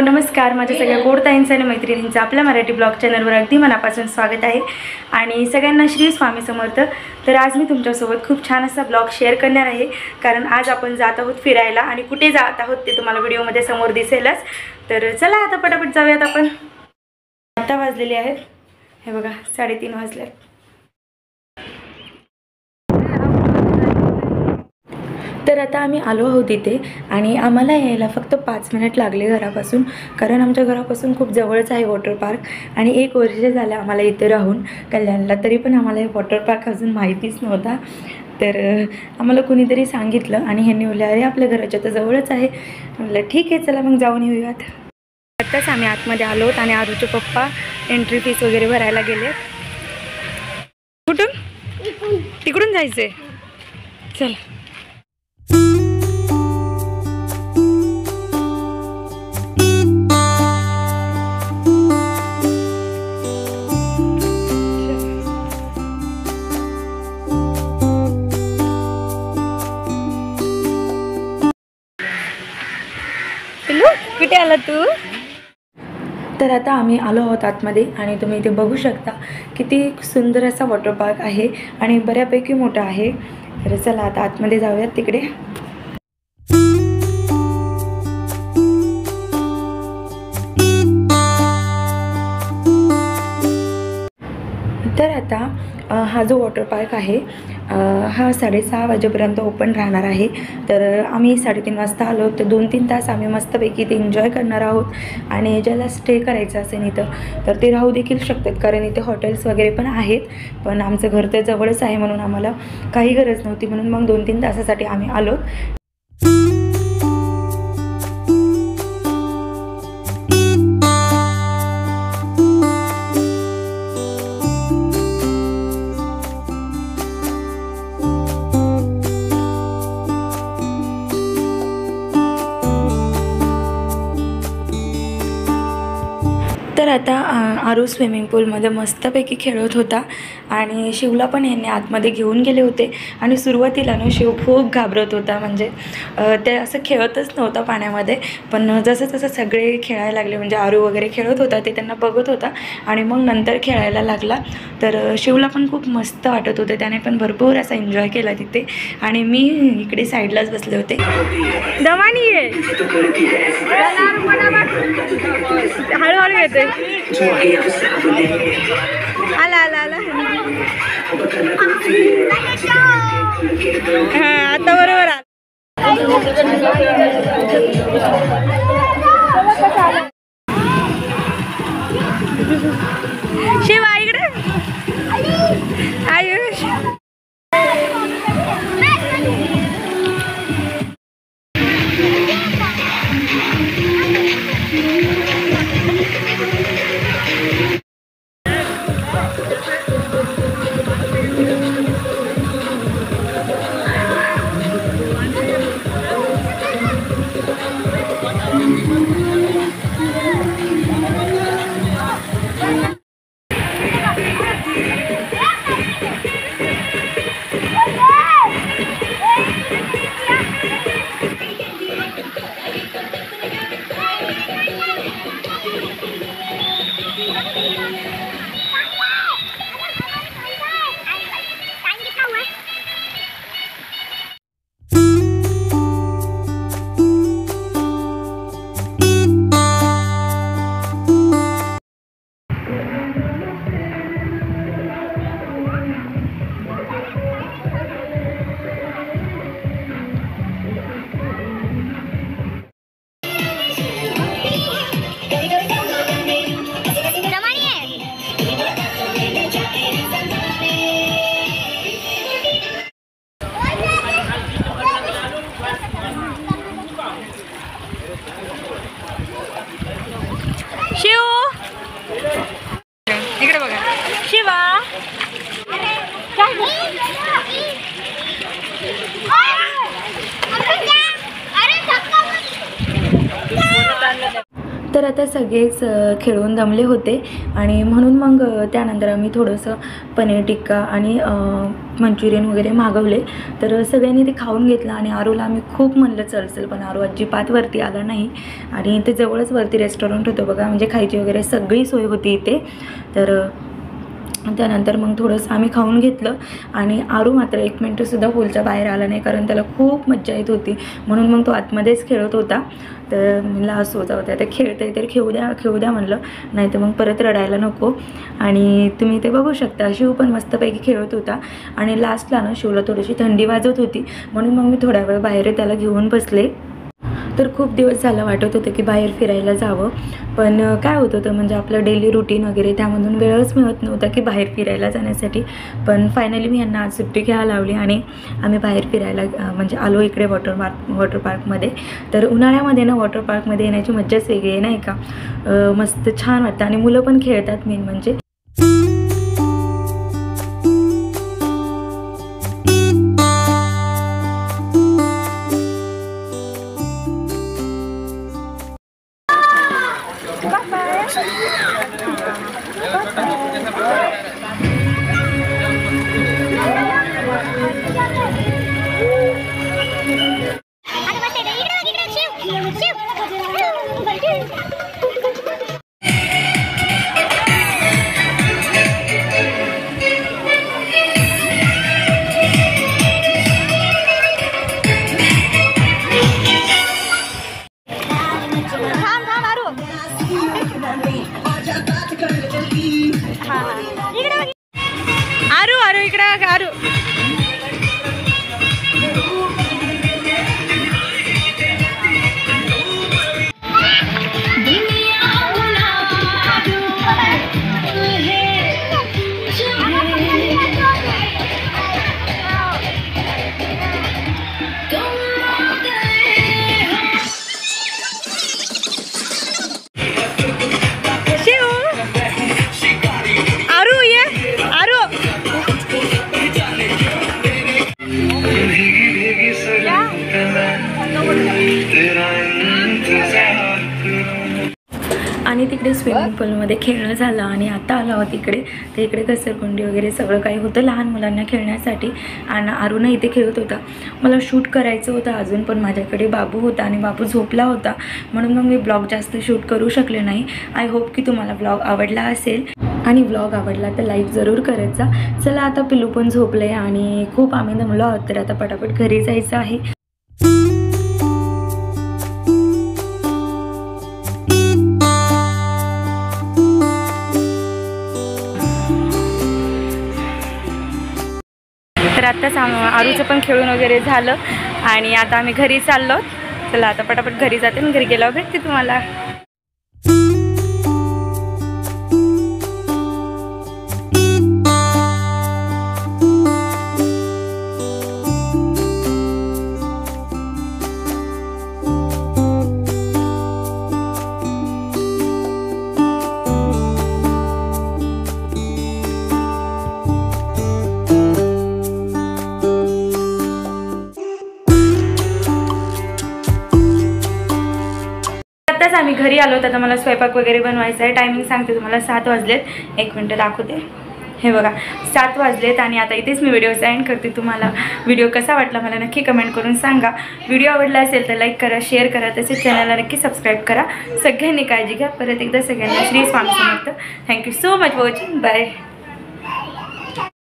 नमस्कार, माझ्या सगळ्या गोडताईंचं आणि मैत्रिणींचं आपल्या मराठी ब्लॉग चॅनलवर अगदी मनापासून स्वागत आहे आणि सगळ्यांना श्री स्वामी समर्थ। तर आज मी तुमच्यासोबत खूप छान असा ब्लॉग शेअर करणार आहे, कारण आज आपण जात आहोत फिरायला आणि कुठे जात आहोत ते तुम्हाला व्हिडिओमध्ये समोर दिसेलच। तर चला आता पटापट जाऊयात आपण। आता वाजलेले आहेत, हे बघा 3:30 वाजले। तर आता आम्ही आलो आहोत इथे आणि आम्हाला यायला फक्त 5 मिनिट लागले घरापासून, कारण आमच्या घरापासून खूप जवळच आहे वॉटर पार्क आणि 1 वर्ष झालं आम्हाला इथे राहून कल्याणला, तरी पण आम्हाला हे वॉटर पार्क अजून माहितीच नव्हता। तर आम्हाला कुणीतरी सांगितलं आणि ह्यांनी बोलले अरे आपल्या घराच्या तर जवळच आहे। म्हटलं ठीक आहे चला मग जाऊन येऊयात। आत्ताच आम्ही आतमध्ये आलो आणि आरूचे पप्पा एंट्री फीस वगैरे भरायला गेले। कुठून? तिकडून जायचंय, चला। कुठे आला तू? तर आता आम्ही आलो आहोत आतमध्ये आणि तुम्ही इथे बघू शकता किती सुंदर असा वॉटर पार्क आहे आणि बऱ्यापैकी मोठा आहे। तर चला आता आतमध्ये जाऊयात तिकडे। तर आता हा जो वॉटर पार्क आहे हा 6:30 वाजेपर्यंत ओपन राहणार आहे। तर आम्ही 3:30 वाजता आलो, तर 2-3 तास आम्ही मस्तपैकी इथे एन्जॉय करणार आहोत आणि ज्याला स्टे करायचं असेल इथं तर ते राहू देखील शकतात, कारण इथे हॉटेल्स वगैरे पण आहेत। पण आमचं घर तर जवळच आहे म्हणून आम्हाला काही गरज नव्हती, म्हणून मग 2-3 तासासाठी आम्ही आलो। तर आता आरू स्विमिंग पूलमध्ये मस्तपैकी खेळत होता आणि शिवला पण यांनी आतमध्ये घेऊन गेले होते आणि सुरुवातीला ना शिव खूप घाबरत होता, म्हणजे ते असं खेळतच नव्हता पाण्यामध्ये। पण जसं जसं सगळे खेळायला लागले, म्हणजे आरू वगैरे खेळत होता ते त्यांना बघत होता आणि मग नंतर खेळायला लागला। तर शिवला पण खूप मस्त वाटत होते, त्याने पण भरपूर असा एन्जॉय केला तिथे आणि मी इकडे साईडलाच बसले होते। दमानी आहे, हळूहळू येते। आला आला आला, हां आता बरोबर आला। शिवा इकडे आयुष। तर आता सगळेच खेळून दमले होते आणि म्हणून मग त्यानंतर आम्ही थोडंसं पनीर टिक्का आणि मंचुरियन वगैरे मागवले. तर सगळ्यांनी ते खाऊन घेतलं आणि आरूला आम्ही खूप म्हणलं चल पण आरू अजिबात वरती आला नाही. आणि ते जवळच वरती रेस्टॉरंट होतं बघा, म्हणजे खायची वगैरे सगळी सोय होती इथे. तर त्यानंतर मग थोडंसं आम्ही खाऊन घेतलं आणि आरू मात्र 1 मिनिटसुद्धा पूलच्या बाहेर आला नाही, कारण त्याला खूप मज्जा येत होती. म्हणून मग तो आतमध्येच खेळत होता. तर मला असं जाऊ द्या, ते खेळते तर खेळू द्या म्हणलं, नाही तर मग परत रडायला नको. आणि तुम्ही ते बघू शकता, शिव पण मस्तपैकी खेळत होता. आणि लास्टला ना शिवला थोडीशी थंडी वाजत होती, म्हणून मग मी थोड्या वेळ बाहेर त्याला घेऊन बसले. तर खूप दिवस झालं वाटत होतं की बाहेर फिरायला जावं, पण काय होत होतं म्हणजे आपलं डेली रुटीन वगैरे त्यामधून वेळच मिळत नव्हता की बाहेर फिरायला जाण्यासाठी. पण फायनली मी यांना आज सुट्टी घ्यायला लावली आणि आम्ही बाहेर फिरायला म्हणजे आलो इकडे वॉटर पार्कमध्ये. तर उन्हाळ्यामध्ये ना वॉटर पार्कमध्ये येण्याची मज्जाच वेगळी आहे नाही का. मस्त छान वाटतं आणि मुलं पण खेळतात मेन म्हणजे. आरू इकडे आरू. आणि तिकडे स्विमिंग पूलमध्ये खेळणं झालं आणि आता आलो आहोत इकडे. तर इकडे घसरगुंडी वगैरे सगळं काही होतं लहान मुलांना खेळण्यासाठी. आणि आरूना इथे खेळत होता. मला शूट करायचं होतं अजून, पण माझ्याकडे बाबू होता आणि बाबू झोपला होता, म्हणून मग मी ब्लॉग जास्त शूट करू शकले नाही. आय होप की तुम्हाला ब्लॉग आवडला असेल, आणि ब्लॉग आवडला तर लाईक जरूर करत जा. चला आता पिलू पण झोपले आणि खूप आम्ही दमलो आहोत, तर आता पटापट घरी जायचं आहे. तर आत्ताच आरूचं पण खेळून वगैरे झालं आणि आता आम्ही घरी चाललो. चला आता पटापट घरी जाते आणि घरी गेल्यावर भेटते तुम्हाला. आम्ही घरी आलो तर आता मला स्वयंपाक वगैरे बनवायचा आहे. टायमिंग सांगते तुम्हाला, 7 वाजलेत. 1 मिनिट दाखवते. हे बघा 7 वाजलेत आणि आता इथेच मी व्हिडिओचा एंड करते. तुम्हाला व्हिडिओ कसा वाटला मला नक्की कमेंट करून सांगा. व्हिडिओ आवडला असेल तर लाईक करा, शेअर करा, तसेच चॅनलला नक्की सबस्क्राईब करा. सगळ्यांनी काळजी घ्या. परत एकदा सगळ्यांना Shri Swami Samarth. Thank you so much for watching. Bye.